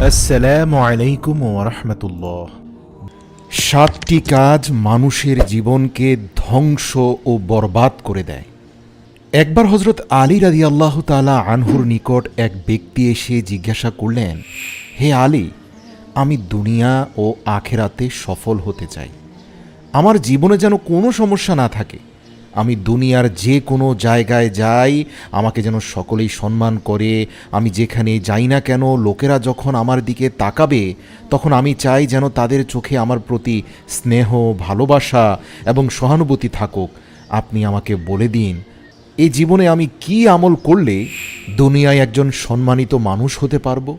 আসসালামু আলাইকুম ওয়া রাহমাতুল্লাহ। 7টি কাজ মানুষের জীবনকে ধ্বংস ও বরবাদ করে দেয়। একবার হজরত আলী রাদিয়াল্লাহু তাআলা আনহুর নিকট এক ব্যক্তি এসে জিজ্ঞাসা করলেন, হে আলী, আমি দুনিয়া ও আখেরাতে সফল হতে চাই। আমার জীবনে যেন কোনো সমস্যা না থাকে। আমি দুনিয়ার যে কোনো জায়গায় যাই, আমাকে যেন সকলেই সম্মান করে। আমি যেখানে যাই না কেন, লোকেরা যখন আমার দিকে তাকাবে, তখন আমি চাই যেন তাদের চোখে আমার প্রতি স্নেহ, ভালোবাসা এবং সহানুভূতি থাকুক। আপনি আমাকে বলে দিন, এই জীবনে আমি কি আমল করলে দুনিয়ায় একজন সম্মানিত মানুষ হতে পারবো,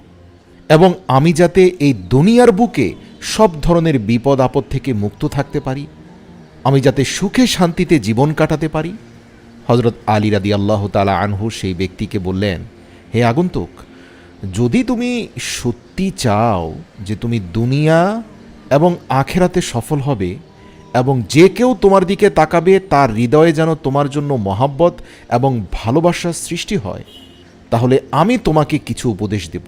এবং আমি যাতে এই দুনিয়ার বুকে সব ধরনের বিপদ আপদ থেকে মুক্ত থাকতে পারি, আমি যাতে সুখে শান্তিতে জীবন কাটাতে পারি। হজরত আলী রাদিয়াল্লাহু তাআলা আনহু সেই ব্যক্তিকে বললেন, হে আগন্তুক, যদি তুমি সত্যি চাও যে তুমি দুনিয়া এবং আখেরাতে সফল হবে এবং যে কেউ তোমার দিকে তাকাবে তার হৃদয়ে যেন তোমার জন্য মহাব্বত এবং ভালোবাসার সৃষ্টি হয়, তাহলে আমি তোমাকে কিছু উপদেশ দেব।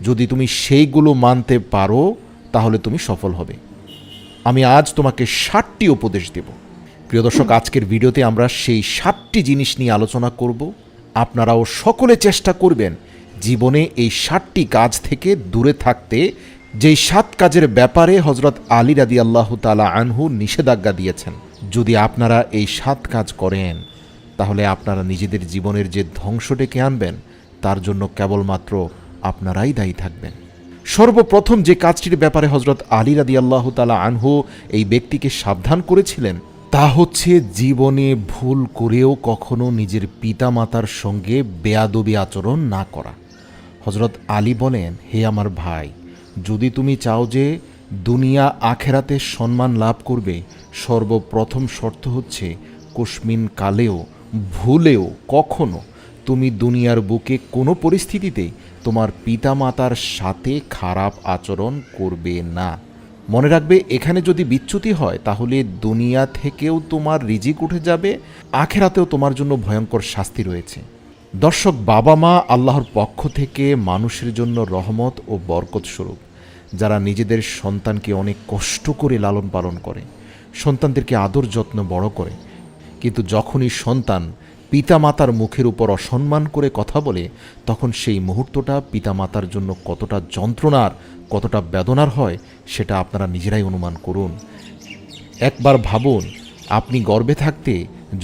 যদি তুমি সেইগুলো মানতে পারো তাহলে তুমি সফল হবে। আমি আজ তোমাকে 7টি উপদেশ দেব। প্রিয় দর্শক, আজকের ভিডিওতে আমরা সেই 7টি জিনিস নিয়ে আলোচনা করব। আপনারাও সকলে চেষ্টা করবেন জীবনে এই 7টি কাজ থেকে দূরে থাকতে, যেই 7 কাজের ব্যাপারে হজরত আলী রাদিয়াল্লাহু তাআলা আনহু নিষেধাজ্ঞা দিয়েছেন। যদি আপনারা এই 7 কাজ করেন, তাহলে আপনারা নিজেদের জীবনের যে ধ্বংস ডেকে আনবেন তার জন্য কেবলমাত্র আপনারাই দায়ী থাকবেন। সর্বপ্রথম যে কাজটির ব্যাপারে হজরত আলী রাদিয়াল্লাহু তাআলা আনহু এই ব্যক্তিকে সাবধান করেছিলেন, তা হচ্ছে জীবনে ভুল করেও কখনো নিজের পিতামাতার সঙ্গে বেয়াদবি আচরণ না করা। হজরত আলী বলেন, হে আমার ভাই, যদি তুমি চাও যে দুনিয়া আখেরাতে সম্মান লাভ করবে, সর্বপ্রথম শর্ত হচ্ছে কস্মিন কালেও ভুলেও কখনো তুমি দুনিয়ার বুকে কোনো পরিস্থিতিতেই তোমার পিতামাতার সাথে খারাপ আচরণ করবে না। মনে রাখবে, এখানে যদি বিচ্যুতি হয় তাহলে দুনিয়া থেকেও তোমার রিজিক উঠে যাবে, আখেরাতেও তোমার জন্য ভয়ঙ্কর শাস্তি রয়েছে। দর্শক, বাবা মা আল্লাহর পক্ষ থেকে মানুষের জন্য রহমত ও বরকত স্বরূপ। যারা নিজেদের সন্তানকে অনেক কষ্ট করে লালন পালন করে, সন্তানদেরকে আদর যত্ন বড় করে, কিন্তু যখনই সন্তান পিতামাতার মুখের উপর অসম্মান করে কথা বলে, তখন সেই মুহূর্তটা পিতামাতার জন্য কতটা যন্ত্রণার, কতটা বেদনার হয় সেটা আপনারা নিজেরাই অনুমান করুন। একবার ভাবুন, আপনি গর্ভে থাকতে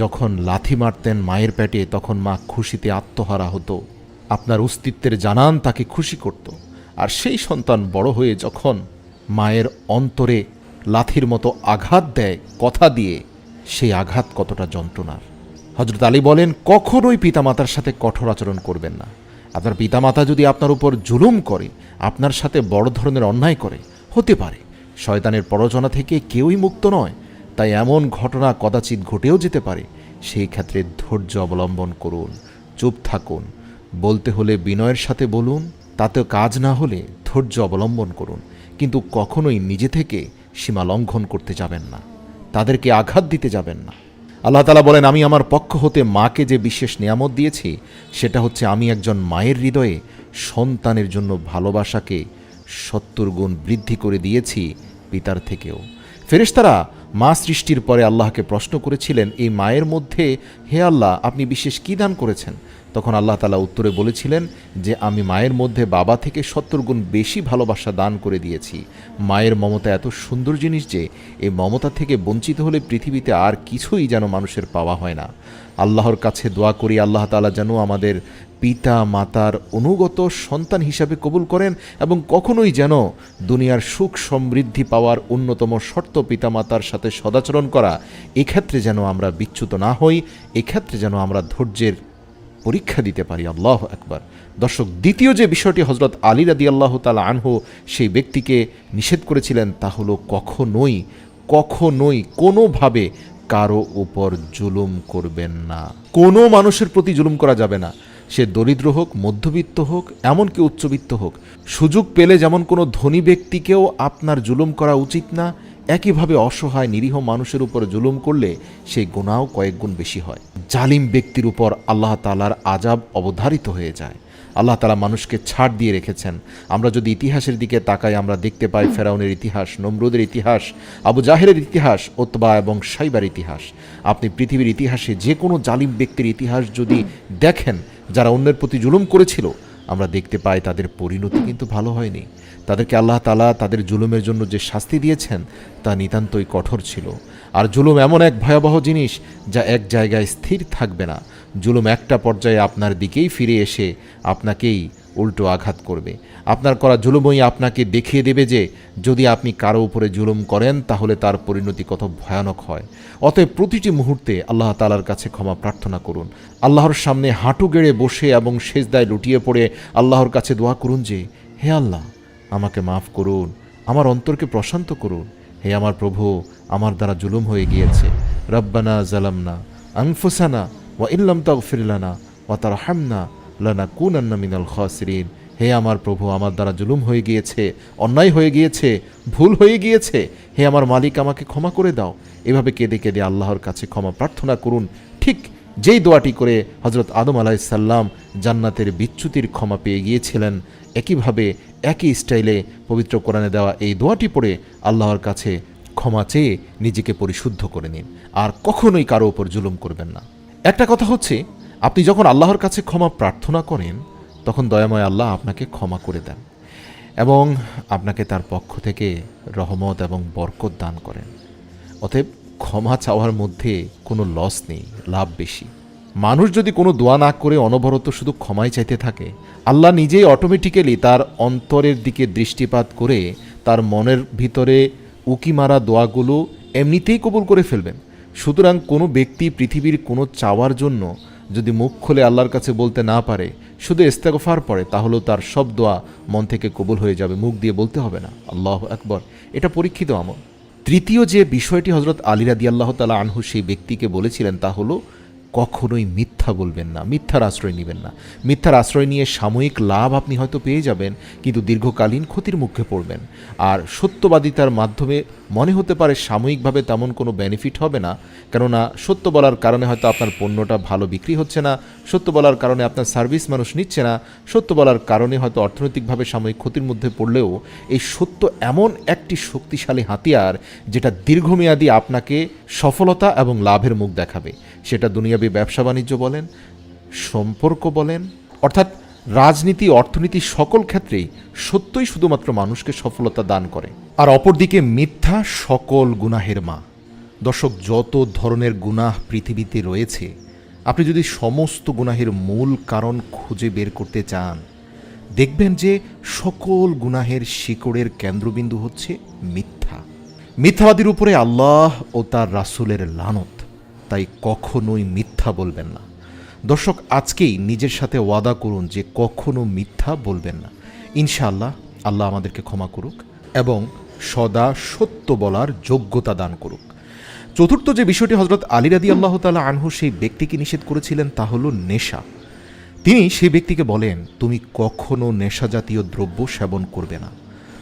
যখন লাথি মারতেন মায়ের পেটে, তখন মা খুশিতে আত্মহারা হতো। আপনার অস্তিত্বের জানান তাকে খুশি করত। আর সেই সন্তান বড় হয়ে যখন মায়ের অন্তরে লাথির মতো আঘাত দেয় কথা দিয়ে, সেই আঘাত কতটা যন্ত্রণার। হজরত আলী বলেন, কখনোই পিতামাতার সাথে কঠোর আচরণ করবেন না। আপনার পিতামাতা যদি আপনার উপর জুলুম করে, আপনার সাথে বড় ধরনের অন্যায় করে, হতে পারে শয়তানের প্ররোচনা থেকে কেউই মুক্ত নয়, তাই এমন ঘটনা কদাচিৎ ঘটেও যেতে পারে। সেই ক্ষেত্রে ধৈর্য অবলম্বন করুন, চুপ থাকুন, বলতে হলে বিনয়ের সাথে বলুন, তাতেও কাজ না হলে ধৈর্য অবলম্বন করুন, কিন্তু কখনোই নিজে থেকে সীমা লঙ্ঘন করতে যাবেন না, তাদেরকে আঘাত দিতে যাবেন না। আল্লাহ তাআলা বলেন, আমি আমার পক্ষ হতে মাকে যে বিশেষ নিয়ামত দিয়েছি, সেটা হচ্ছে আমি একজন মায়ের হৃদয়ে সন্তানের জন্য ভালোবাসাকে 70 গুণ বৃদ্ধি করে দিয়েছি পিতার থেকেও। ফেরেশতারা মা সৃষ্টির পরে আল্লাহকে প্রশ্ন করেছিলেন, এই মায়ের মধ্যে হে আল্লাহ আপনি বিশেষ কী দান করেছেন? তখন আল্লাহ তাআলা উত্তরে বলেছিলেন যে আমি মায়ের মধ্যে বাবা থেকে 70 গুণ বেশি ভালোবাসা দান করে দিয়েছি। মায়ের মমতা এত সুন্দর জিনিস যে এই মমতা থেকে বঞ্চিত হলে পৃথিবীতে আর কিছুই যেন মানুষের পাওয়া হয় না। আল্লাহর কাছে দোয়া করি, আল্লাহ তাআলা যেন আমাদের পিতা মাতার অনুগত সন্তান হিসাবে কবুল করেন, এবং কখনোই যেন দুনিয়ার সুখ সমৃদ্ধি পাওয়ার অন্যতম শর্ত পিতামাতার সাথে সদাচরণ করা, এক্ষেত্রে যেন আমরা বিচ্যুত না হই, এক্ষেত্রে যেন আমরা ধৈর্যের পরীক্ষা দিতে পারি। আল্লাহু আকবার। দর্শক, দ্বিতীয় যে বিষয়টি হজরত আলী রাদিয়াল্লাহু তাআলা আনহু সেই ব্যক্তিকে নিষেধ করেছিলেন, তা হলো কখনোই কোনোভাবে কারো উপর জুলুম করবেন না। কোনো মানুষের প্রতি জুলুম করা যাবে না, সে দরিদ্র হোক, মধ্যবিত্ত হোক, এমনকি উচ্চবিত্ত হোক। সুযোগ পেলে যেমন কোনো ধনী ব্যক্তিকেও আপনার জুলুম করা উচিত না, একইভাবে অসহায় নিরীহ মানুষের উপর জুলুম করলে সেই গুনাহ কয়েক গুণ বেশি হয়। জালিম ব্যক্তির উপর আল্লাহ তাআলার আযাব অবধারিত হয়ে যায়। আল্লাহ তাআলা মানুষকে ছাড় দিয়ে রেখেছেন। আমরা যদি ইতিহাসের দিকে তাকাই, আমরা দেখতে পাই ফেরাউনের ইতিহাস, নমরুদের ইতিহাস, আবু জাহেলের ইতিহাস, উতবা এবং সাইবার ইতিহাস। আপনি পৃথিবীর ইতিহাসে যে কোনো জালিম ব্যক্তির ইতিহাস যদি দেখেন, যারা অন্যের প্রতি জুলুম করেছিল, আমরা দেখতে পাই তাদের পরিণতি কিন্তু ভালো হয়নি। তাদেরকে আল্লাহ তাআলা তাদের জুলুমের জন্য যে শাস্তি দিয়েছেন তা নিতান্তই কঠোর ছিল। আর জুলুম এমন এক ভয়াবহ জিনিস যা এক জায়গায় স্থির থাকবে না। জুলুম একটা পর্যায়ে আপনার দিকেই ফিরে এসে আপনাকেই উল্টো আঘাত করবে। আপনার করা জুলুমই আপনাকে দেখিয়ে দেবে যে যদি আপনি কারো উপরে জুলুম করেন তাহলে তার পরিণতি কত ভয়ানক হয়। অতএব প্রতিটি মুহূর্তে আল্লাহ তাআলার কাছে ক্ষমা প্রার্থনা করুন। আল্লাহর সামনে হাঁটু গেড়ে বসে এবং সেজদায় লুটিয়ে পড়ে আল্লাহর কাছে দোয়া করুন যে, হে আল্লাহ, আমাকে মাফ করুন, আমার অন্তরকে প্রশান্ত করুন। হে আমার প্রভু, আমার দ্বারা জুলুম হয়ে গিয়েছে। রব্বানা জালামনা আনফুসানা ওয়া ইল্লাম তাগফির লানা ওয়া তারহামনা লানাকুনান্না মিনাল খাসিরিন। হে আমার প্রভু, আমার দ্বারা জুলুম হয়ে গিয়েছে, অন্যায় হয়ে গিয়েছে, ভুল হয়ে গিয়েছে। হে আমার মালিক, আমাকে ক্ষমা করে দাও। এভাবে কেঁদে কেঁদে আল্লাহর কাছে ক্ষমা প্রার্থনা করুন। ঠিক যেই দোয়াটি করে হজরত আদম আলাইহিস সালাম জান্নাতের বিচ্যুতির ক্ষমা পেয়ে গিয়েছিলেন, একইভাবে একই স্টাইলে পবিত্র কোরআনে দেওয়া এই দোয়াটি পড়ে আল্লাহর কাছে ক্ষমা চেয়ে নিজেকে পরিশুদ্ধ করে নিন। আর কখনোই কারো ওপর জুলুম করবেন না। একটা কথা হচ্ছে, আপনি যখন আল্লাহর কাছে ক্ষমা প্রার্থনা করেন তখন দয়াময় আল্লাহ আপনাকে ক্ষমা করে দেন এবং আপনাকে তার পক্ষ থেকে রহমত এবং বরকত দান করেন। অতএব ক্ষমা চাওয়ার মধ্যে কোনো লস নেই, লাভ বেশি। মানুষ যদি কোনো দোয়া না করে অনবরত শুধু ক্ষমাই চাইতে থাকে, আল্লাহ নিজেই অটোমেটিক্যালি তার অন্তরের দিকে দৃষ্টিপাত করে তার মনের ভিতরে উকি মারা দোয়াগুলো এমনিতেই কবুল করে ফেলবেন। সুতরাং কোনো ব্যক্তি পৃথিবীর কোনো চাওয়ার জন্য যদি মুখ খুলে আল্লাহর কাছে বলতে না পারে, শুধু ইস্তেগফার পড়ে, তাহলেও তার সব দোয়া মন থেকে কবুল হয়ে যাবে, মুখ দিয়ে বলতে হবে না। আল্লাহু আকবার। এটা পরীক্ষিত আমল। তৃতীয় যে বিষয়টি হজরত আলী রাদিয়াল্লাহু তাআলা আনহু সেই ব্যক্তিকে বলেছিলেন তা হলো, কখনোই মিথ্যা বলবেন না, মিথ্যার আশ্রয় নেবেন না। মিথ্যার আশ্রয় নিয়ে সাময়িক লাভ আপনি হয়তো পেয়ে যাবেন, কিন্তু দীর্ঘকালীন ক্ষতির মুখে পড়বেন। আর সত্যবাদিতার মাধ্যমে মনে হতে পারে সাময়িকভাবে তেমন কোনো বেনিফিট হবে না, কেননা সত্য বলার কারণে হয়তো আপনার পণ্যটা ভালো বিক্রি হচ্ছে না, সত্য বলার কারণে আপনার সার্ভিস মানুষ নিচ্ছে না, সত্য বলার কারণে হয়তো অর্থনৈতিকভাবে সাময়িক ক্ষতির মধ্যে পড়লেও এই সত্য এমন একটি শক্তিশালী হাতিয়ার যেটা দীর্ঘমেয়াদী আপনাকে সফলতা এবং লাভের মুখ দেখাবে। সেটা দুনিয়াবী ব্যবসা বাণিজ্য বলেন, সম্পর্ক বলেন, অর্থাৎ রাজনীতি, অর্থনীতি, সকল ক্ষেত্রেই সত্যই শুধুমাত্র মানুষকে সফলতা দান করে। আর অপরদিকে মিথ্যা সকল গুনাহের মা। দর্শক, যত ধরনের গুনাহ পৃথিবীতে রয়েছে, আপনি যদি সমস্ত গুনাহের মূল কারণ খুঁজে বের করতে চান, দেখবেন যে সকল গুনাহের শিকড়ের কেন্দ্রবিন্দু হচ্ছে মিথ্যা। মিথ্যাবাদীর উপরে আল্লাহ ও তার রাসূলের লানত। তাই কখনোই মিথ্যা বলবেন না। দর্শক, আজকেই নিজের সাথে ওয়াদা করুন যে কখনো মিথ্যা বলবেন না। ইনশাআল্লাহ আল্লাহ আমাদেরকে ক্ষমা করুক এবং সদা সত্য বলার যোগ্যতা দান করুক। চতুর্থ যে বিষয়টি হজরত আলী রাদিয়াল্লাহু তাআলা আনহু সেই ব্যক্তিকে নিষেধ করেছিলেন তা হলো নেশা। তিনি সেই ব্যক্তিকে বলেন, তুমি কখনো নেশা জাতীয় দ্রব্য সেবন করবে না।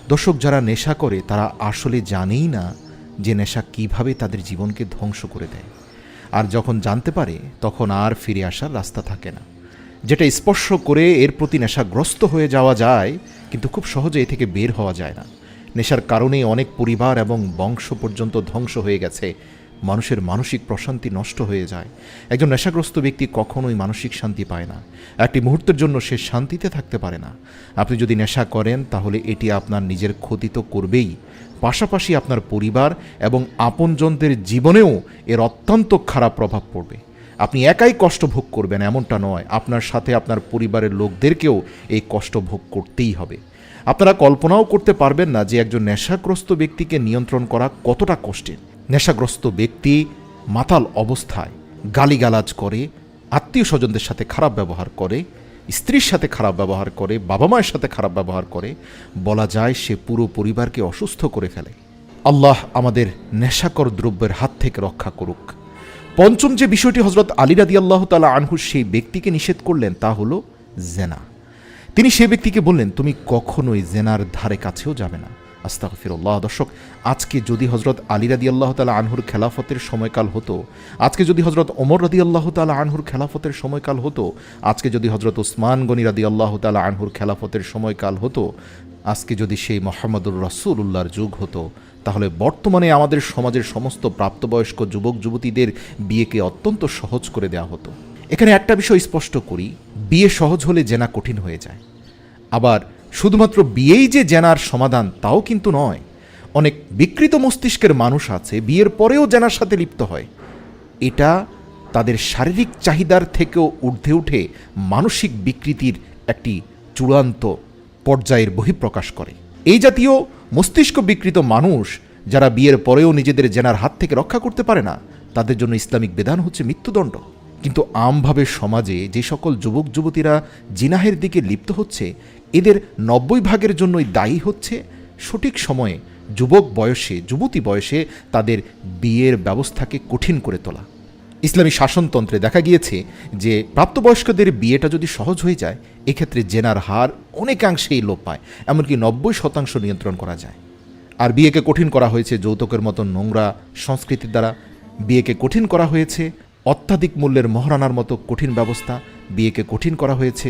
দর্শক, যারা নেশা করে তারা আসলে জানেই না যে নেশা কিভাবে তাদের জীবনকে ধ্বংস করে দেয়। আর যখন জানতে পারে তখন আর ফিরে আসার রাস্তা থাকে না। যেটা স্পর্শ করে এর প্রতি নেশাগ্রস্ত হয়ে যাওয়া যায়, কিন্তু খুব সহজে এ থেকে বের হওয়া যায় না। নেশার কারণেই অনেক পরিবার এবং বংশ পর্যন্ত ধ্বংস হয়ে গেছে। মানুষের মানসিক প্রশান্তি নষ্ট হয়ে যায়। একজন নেশাগ্রস্ত ব্যক্তি কখনোই মানসিক শান্তি পায় না। একটি মুহূর্তের জন্য সে শান্তিতে থাকতে পারে না। আপনি যদি নেশা করেন তাহলে এটি আপনার নিজের ক্ষতি তো করবেই, পাশাপাশি আপনার পরিবার এবং আপনজনদের জীবনেও এর অত্যন্ত খারাপ প্রভাব পড়বে। আপনি একাই কষ্ট ভোগ করবেন এমনটা নয়, আপনার সাথে আপনার পরিবারের লোকদেরকেও এই কষ্ট ভোগ করতেই হবে। আপনারা কল্পনাও করতে পারবেন না যে একজন নেশাগ্রস্ত ব্যক্তিকে নিয়ন্ত্রণ করা কতটা কষ্টের। নেশাগ্রস্ত ব্যক্তি মাতাল অবস্থায় গালিগালাজ করে, আত্মীয় স্বজনদের সাথে খারাপ ব্যবহার করে, স্ত্রীর সাথে খারাপ ব্যবহার করে, বাবা মায়ের সাথে খারাপ ব্যবহার করে, বলা যায় সে পুরো পরিবারকে অসুস্থ করে ফেলে। আল্লাহ আমাদের নেশাকর দ্রব্যের হাত থেকে রক্ষা করুক। পঞ্চম যে বিষয়টি হজরত আলী রাদিয়াল্লাহু তাআলা আনহু সেই ব্যক্তিকে নিষেধ করলেন তা হলো জেনা। তিনি সেই ব্যক্তিকে বললেন, তুমি কখনোই জেনার ধারে কাছেও যাবে না। আস্তাগফিরুল্লাহ। দর্শক, আজকে যদি হজরত আলী রাদিয়াল্লাহু তাআলা আনহুর খেলাফতের সময়কাল হতো, আজকে যদি হজরত ওমর রাদিয়াল্লাহু তাআলা আনহুর খেলাফতের সময়কাল হতো, আজকে যদি হজরত উসমান গনি রাদিয়াল্লাহু তাআলা আনহুর খেলাফতের সময়কাল হতো, আজকে যদি সেই মুহাম্মদুর রাসূলুল্লাহর যুগ হতো, তাহলে বর্তমানে আমাদের সমাজের সমস্ত প্রাপ্তবয়স্ক যুবক যুবতীদের বিয়েকে অত্যন্ত সহজ করে দেওয়া হতো। এখানে একটা বিষয় স্পষ্ট করি, বিয়ে সহজ হলে জেনা কঠিন হয়ে যায়। আবার শুধুমাত্র বিয়েই যে জেনার সমাধান তাও কিন্তু নয়। অনেক বিকৃত মস্তিষ্কের মানুষ আছে বিয়ের পরেও জেনার সাথে লিপ্ত হয়। এটা তাদের শারীরিক চাহিদার থেকেও ঊর্ধ্বে উঠে মানসিক বিকৃতির একটি চূড়ান্ত পর্যায়ের বহিঃপ্রকাশ করে। এই জাতীয় মস্তিষ্ক বিকৃত মানুষ যারা বিয়ের পরেও নিজেদের জেনার হাত থেকে রক্ষা করতে পারে না, তাদের জন্য ইসলামিক বিধান হচ্ছে মৃত্যুদণ্ড। কিন্তু আমভাবে সমাজে যে সকল যুবক যুবতীরা জিনাহের দিকে লিপ্ত হচ্ছে, এদের 90% জন্যই দায়ী হচ্ছে সঠিক সময়ে যুবক বয়সে, যুবতী বয়সে তাদের বিয়ের ব্যবস্থাকে কঠিন করে তোলা। ইসলামী শাসনতন্ত্রে দেখা গিয়েছে যে প্রাপ্তবয়স্কদের বিয়েটা যদি সহজ হয়ে যায়, এক্ষেত্রে জেনার হার অনেকাংশেই লোপ পায়, এমনকি 90% নিয়ন্ত্রণ করা যায়। আর বিয়েকে কঠিন করা হয়েছে যৌতুকের মতো নোংরা সংস্কৃতির দ্বারা, বিয়েকে কঠিন করা হয়েছে অত্যাধিক মূল্যের মহারানার মতো কঠিন ব্যবস্থা, বিয়েকে কঠিন করা হয়েছে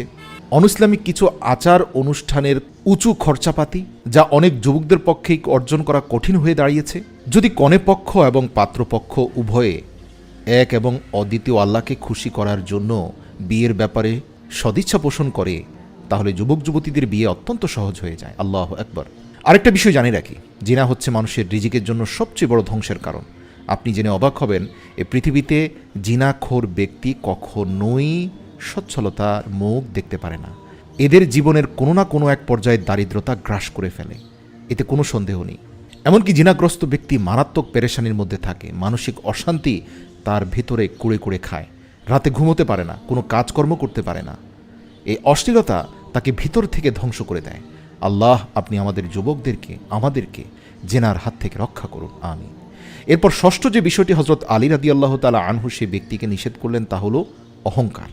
অনইসলামিক কিছু আচার অনুষ্ঠানের উঁচু খরচাপাতি, যা অনেক যুবকদের পক্ষেই অর্জন করা কঠিন হয়ে দাঁড়িয়েছে। যদি কনে পক্ষ এবং পাত্রপক্ষ উভয়ে এক এবং অদ্বিতীয় আল্লাহকে খুশি করার জন্য বিয়ের ব্যাপারে সদিচ্ছা পোষণ করে, তাহলে যুবক যুবতীদের বিয়ে অত্যন্ত সহজ হয়ে যায়। আল্লাহু আকবার। আরেকটা বিষয় জানিয়ে রাখি, জিনা হচ্ছে মানুষের রিজিকের জন্য সবচেয়ে বড় ধ্বংসের কারণ। আপনি জেনে অবাক হবেন, এ পৃথিবীতে জিনাখোর ব্যক্তি কখনোই সচ্ছলতার মুখ দেখতে পারে না। এদের জীবনের কোনো না কোনো এক পর্যায়ে দারিদ্রতা গ্রাস করে ফেলে, এতে কোনো সন্দেহ নেই। এমনকি জিনাগ্রস্ত ব্যক্তি মারাত্মক পেরেশানির মধ্যে থাকে, মানসিক অশান্তি তার ভেতরে কুড়ে কুড়ে খায়, রাতে ঘুমোতে পারে না, কোনো কাজকর্ম করতে পারে না। এই অশ্লীলতা তাকে ভিতর থেকে ধ্বংস করে দেয়। আল্লাহ আপনি আমাদের যুবকদেরকে, আমাদেরকে জেনার হাত থেকে রক্ষা করুন, আমিন। এরপর ষষ্ঠ যে বিষয়টি হজরত আলী রাদিয়াল্লাহু তাআলা আনহু সেই ব্যক্তিকে নিষেধ করলেন তা হলো অহংকার।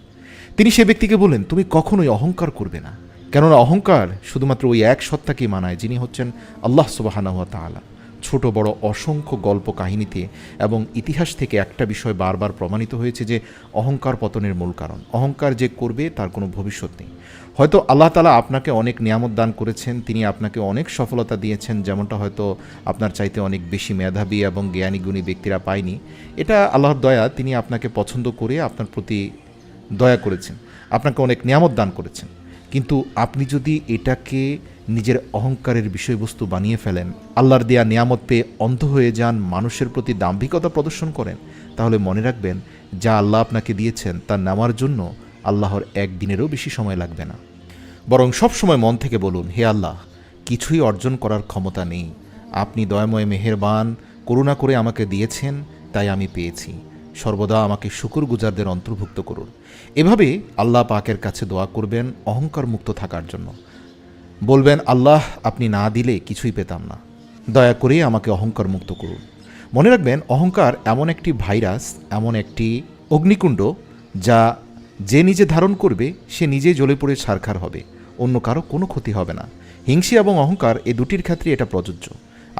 তিনি সে ব্যক্তিকে বললেন, তুমি কখনোই অহংকার করবে না, কেননা অহংকার শুধুমাত্র ওই এক সত্তাকেই মানায় যিনি হচ্ছেন আল্লাহ সুবহানাহু ওয়া তাআলা। ছোট বড় অসংখ্য গল্প কাহিনীতে এবং ইতিহাস থেকে একটা বিষয় বারবার প্রমাণিত হয়েছে যে অহংকার পতনের মূল কারণ। অহংকার যে করবে তার কোনো ভবিষ্যৎ নেই। হয়তো আল্লাহ তাআলা আপনাকে অনেক নিয়ামত দান করেছেন, তিনি আপনাকে অনেক সফলতা দিয়েছেন, যেমনটা হয়তো আপনার চাইতে অনেক বেশি মেধাবী এবং জ্ঞানী গুণী ব্যক্তিরা পায়নি। এটা আল্লাহর দয়া, তিনি আপনাকে পছন্দ করে আপনার প্রতি দয়া করেছেন, আপনাকে অনেক নিয়ামত দান করেছেন। কিন্তু আপনি যদি এটাকে নিজের অহংকারের বিষয়বস্তু বানিয়ে ফেলেন, আল্লাহর দেয়া নিয়ামত পেয়ে অন্ধ হয়ে যান, মানুষের প্রতি দাম্ভিকতা প্রদর্শন করেন, তাহলে মনে রাখবেন যা আল্লাহ আপনাকে দিয়েছেন তা নেওয়ার জন্য আল্লাহর একদিনেরও বেশি সময় লাগবে না। বরং সবসময় মন থেকে বলুন, হে আল্লাহ, কিছুই অর্জন করার ক্ষমতা নেই, আপনি দয়াময় মেহেরবান, করুণা করে আমাকে দিয়েছেন, তাই আমি পেয়েছি, সর্বদা আমাকে শুকরগুজারদের অন্তর্ভুক্ত করুন। এভাবে আল্লাহ পাকের কাছে দোয়া করবেন অহংকার মুক্ত থাকার জন্য। বলবেন, আল্লাহ আপনি না দিলে কিছুই পেতাম না, দয়া করে আমাকে অহংকার মুক্ত করুন। মনে রাখবেন, অহংকার এমন একটি ভাইরাস, এমন একটি অগ্নিকুণ্ড, যা যে নিজে ধারণ করবে সে নিজেই জ্বলে পড়ে ছারখার হবে, অন্য কারো কোনো ক্ষতি হবে না। হিংসা এবং অহংকার এ দুটির ক্ষেত্রে এটা প্রযোজ্য।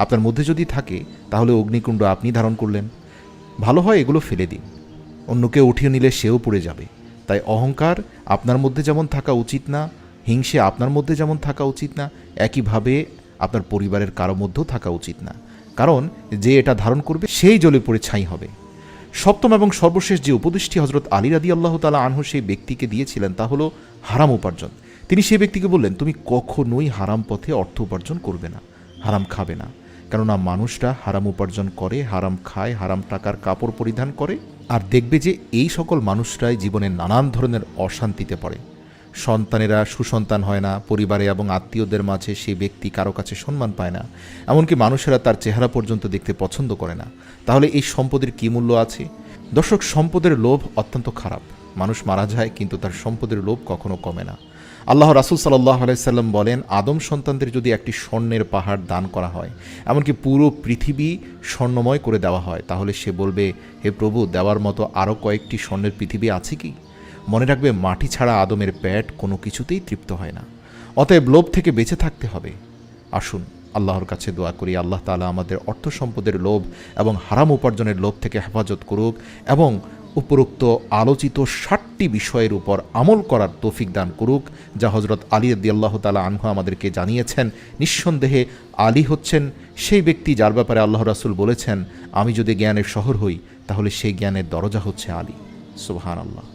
আপনার মধ্যে যদি থাকে তাহলে অগ্নিকুণ্ড আপনি ধারণ করলেন। ভালো হয় এগুলো ফেলে দিন, অন্যকে উঠিয়ে নিলে সেও পড়ে যাবে। তাই অহংকার আপনার মধ্যে যেমন থাকা উচিত না, হিংসে আপনার মধ্যে যেমন থাকা উচিত না, একইভাবে আপনার পরিবারের কারো মধ্যেও থাকা উচিত না, কারণ যে এটা ধারণ করবে সেই জ্বলে পড়ে ছাই হবে। সপ্তম এবং সর্বশেষ যে উপদেশটি হজরত আলী রাদিয়াল্লাহু তাআলা আনহু সেই ব্যক্তিকে দিয়েছিলেন তা হলো হারাম উপার্জন। তিনি সেই ব্যক্তিকে বললেন, তুমি কখনোই হারাম পথে অর্থ উপার্জন করবে না, হারাম খাবে না, কেননা মানুষরা হারাম উপার্জন করে, হারাম খায়, হারাম টাকার কাপড় পরিধান করে, আর দেখবে যে এই সকল মানুষরাই জীবনে নানান ধরনের অশান্তিতে পড়ে। সন্তানেরা সুসন্তান হয় না, পরিবারে এবং আত্মীয়দের মাঝে সেই ব্যক্তি কারো কাছে সম্মান পায় না, এমনকি মানুষেরা তার চেহারা পর্যন্ত দেখতে পছন্দ করে না। তাহলে এই সম্পদের কী মূল্য আছে? দর্শক, সম্পদের লোভ অত্যন্ত খারাপ। মানুষ মারা যায় কিন্তু তার সম্পদের লোভ কখনো কমে না। আল্লাহ রাসূল সাল্লাল্লাহু আলাইহি সাল্লাম বলেন, আদম সন্তানদের যদি একটি স্বর্ণের পাহাড় দান করা হয়, এমনকি পুরো পৃথিবী স্বর্ণময় করে দেওয়া হয়, তাহলে সে বলবে, হে প্রভু, দেওয়ার মতো আরও কয়েকটি স্বর্ণের পৃথিবী আছে কি? মনে রাখবে, মাটি ছাড়া আদমের পেট কোনো কিছুতেই তৃপ্ত হয় না। অতএব লোভ থেকে বেঁচে থাকতে হবে। আসুন আল্লাহর কাছে দোয়া করি আল্লাহ তাআলা আমাদের অর্থ সম্পদের লোভ এবং হারাম উপার্জনের লোভ থেকে হেফাজত করুক এবং উপরোক্ত আলোচিত 60টি বিষয়ের উপর আমল করার তৌফিক দান করুক, যা হযরত আলী রাদিয়াল্লাহু তাআলা আনহু আমাদেরকে জানিয়েছেন। নিঃসন্দেহে আলী হচ্ছেন সেই ব্যক্তি যার ব্যাপারে আল্লাহ রাসূল বলেছেন, আমি যদি জ্ঞানের শহর হই তাহলে সেই জ্ঞানের দরজা হচ্ছে আলী। সুবহানাল্লাহ।